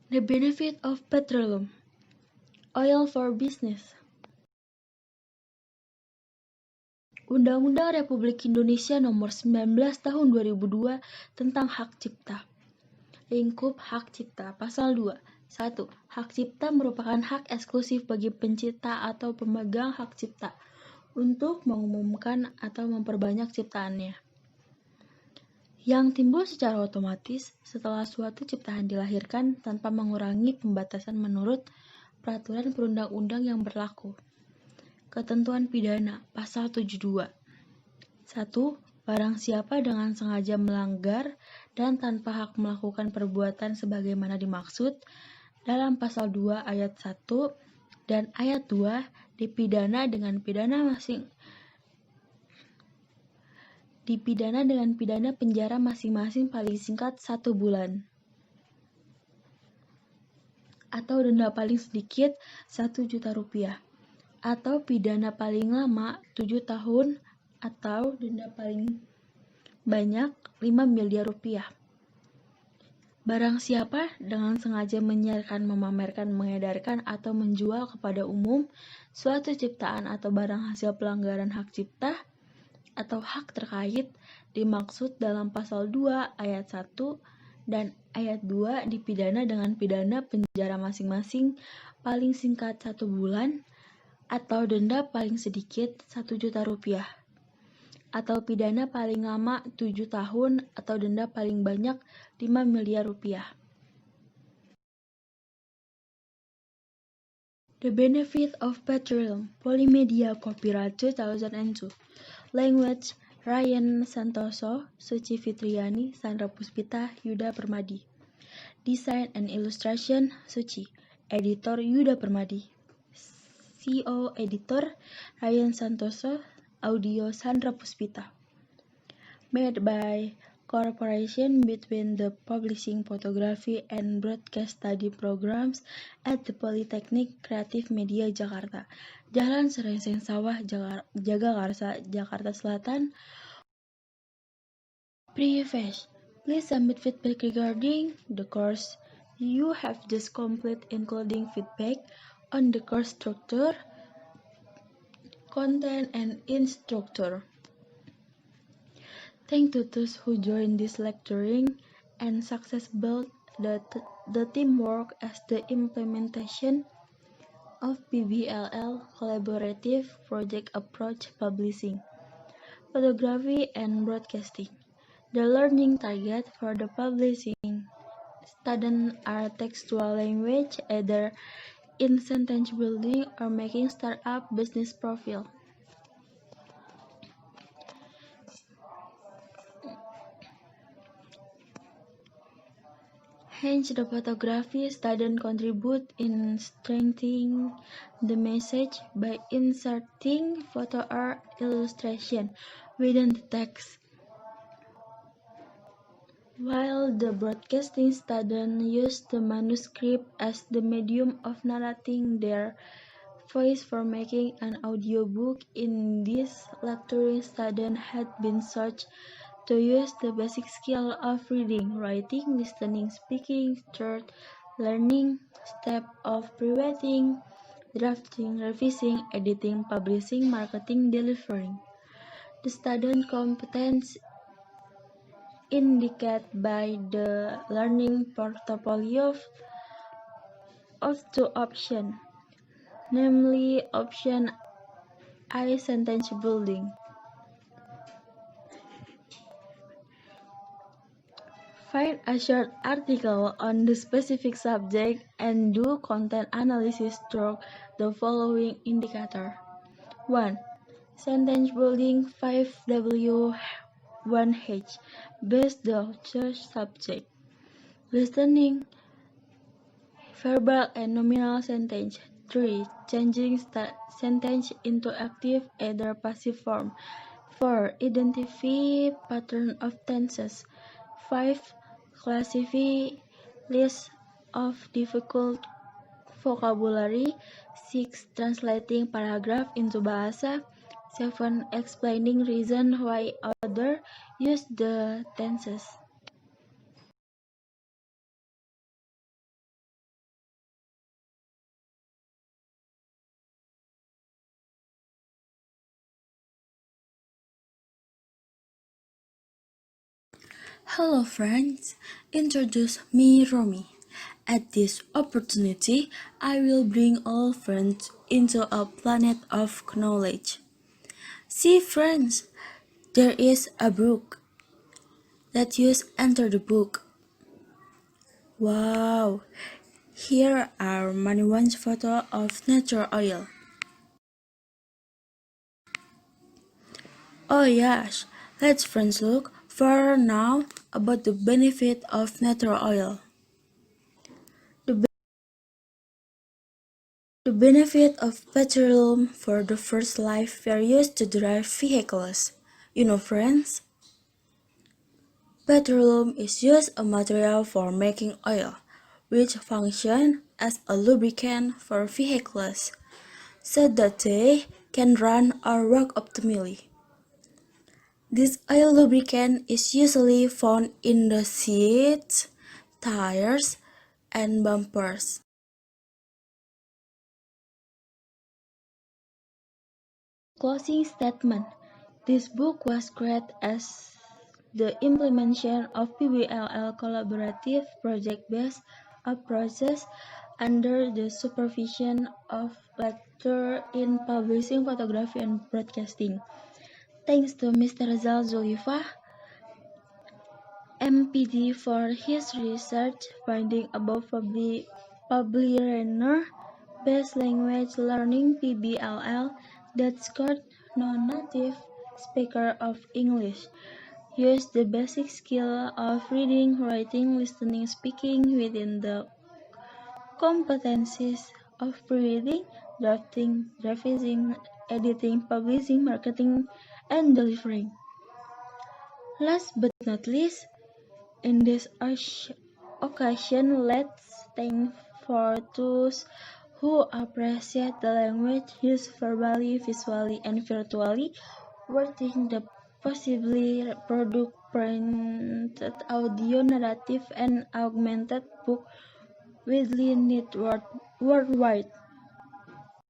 The benefit of petroleum. Oil for business. Undang-Undang Republik Indonesia Nomor 19 Tahun 2002 tentang Hak Cipta. Lingkup Hak Cipta. Pasal 2. 1. Hak cipta merupakan hak eksklusif bagi pencipta atau pemegang hak cipta untuk mengumumkan atau memperbanyak ciptaannya, yang timbul secara otomatis setelah suatu ciptaan dilahirkan tanpa mengurangi pembatasan menurut peraturan perundang-undang yang berlaku. Ketentuan pidana. Pasal 72. 1. Barang siapa dengan sengaja melanggar dan tanpa hak melakukan perbuatan sebagaimana dimaksud dalam pasal 2 ayat 1 dan ayat 2 dipidana dengan pidana penjara masing-masing paling singkat 1 bulan atau denda paling sedikit 1 juta rupiah atau pidana paling lama 7 tahun atau denda paling banyak 5 miliar rupiah. Barang siapa dengan sengaja menyiarkan, memamerkan, mengedarkan, atau menjual kepada umum suatu ciptaan atau barang hasil pelanggaran hak cipta atau hak terkait dimaksud dalam pasal 2 ayat 1 dan ayat 2 dipidana dengan pidana penjara masing-masing paling singkat 1 bulan atau denda paling sedikit 1 juta rupiah atau pidana paling lama 7 tahun atau denda paling banyak 5 miliar rupiah. The benefit of petroleum. Polymedia Copyright 2002. Language Ryan Santoso, Suci Fitriani, Sandra Puspita, Yuda Permadi. Design and Illustration Suci. Editor Yuda Permadi. CO Editor Ryan Santoso. Audio Sandra Puspita. Made by cooperation between the Publishing Photography and Broadcast Study Programs at the Polytechnic Creative Media Jakarta. Jalan Serengseng Sawah, Jagakarsa, Jakarta Selatan. Preface. Please submit feedback regarding the course you have just completed, including feedback on the course structure, content, and instructor. Thanks to those who joined this lecturing and success built the teamwork as the implementation of PBLL Collaborative Project Approach Publishing, Photography and Broadcasting. The learning target for the publishing students are textual language, either in sentence building or making startup business profile. Hence, the photography students contribute in strengthening the message by inserting photo or illustration within the text, while the broadcasting students use the manuscript as the medium of narrating their voice for making an audiobook. In this lecturing, students had been taught to use the basic skill of reading, writing, listening, speaking, third learning step of pre-writing, drafting, revising, editing, publishing, marketing, delivering. The student competence indicated by the learning portfolio of two options, namely option I, sentence building. Find a short article on the specific subject and do content analysis through the following indicator. 1. Sentence building 5W1H. Based the author's subject. Listening, verbal and nominal sentence. 3. Changing sentence into active, either passive form. 4. Identify pattern of tenses. 5. Classify list of difficult vocabulary. 6. Translating paragraph into bahasa. 7. Explaining reason why other use the tenses. Hello friends, introduce me Romy. At this opportunity, I will bring all friends into a planet of knowledge. See friends, there is a brook. Let us enter the book. Wow, here are Maniwan's photo of natural oil. Oh yes, let's friends look for now about the benefit of natural oil. The benefit of petroleum for the first life were used to drive vehicles. You know friends, petroleum is used a material for making oil, which function as a lubricant for vehicles, so that they can run or work optimally. This oil lubricant is usually found in the seats, tires, and bumpers. Closing statement. This book was created as the implementation of PBLL collaborative project-based approaches under the supervision of Lecturer in Publishing, Photography, and Broadcasting. Thanks to Mr. Rizal Zulifah, MPD, for his research finding about Publirunner-based language learning (PBLL) that scored non-native speakers of English use the basic skill of reading, writing, listening, speaking within the competencies of pre-reading, drafting, revising, editing, publishing, marketing, and delivering. Last but not least, in this occasion, let's thank for those who appreciate the language used verbally, visually, and virtually, working the possibly product printed audio, narrative, and augmented book widely need worldwide.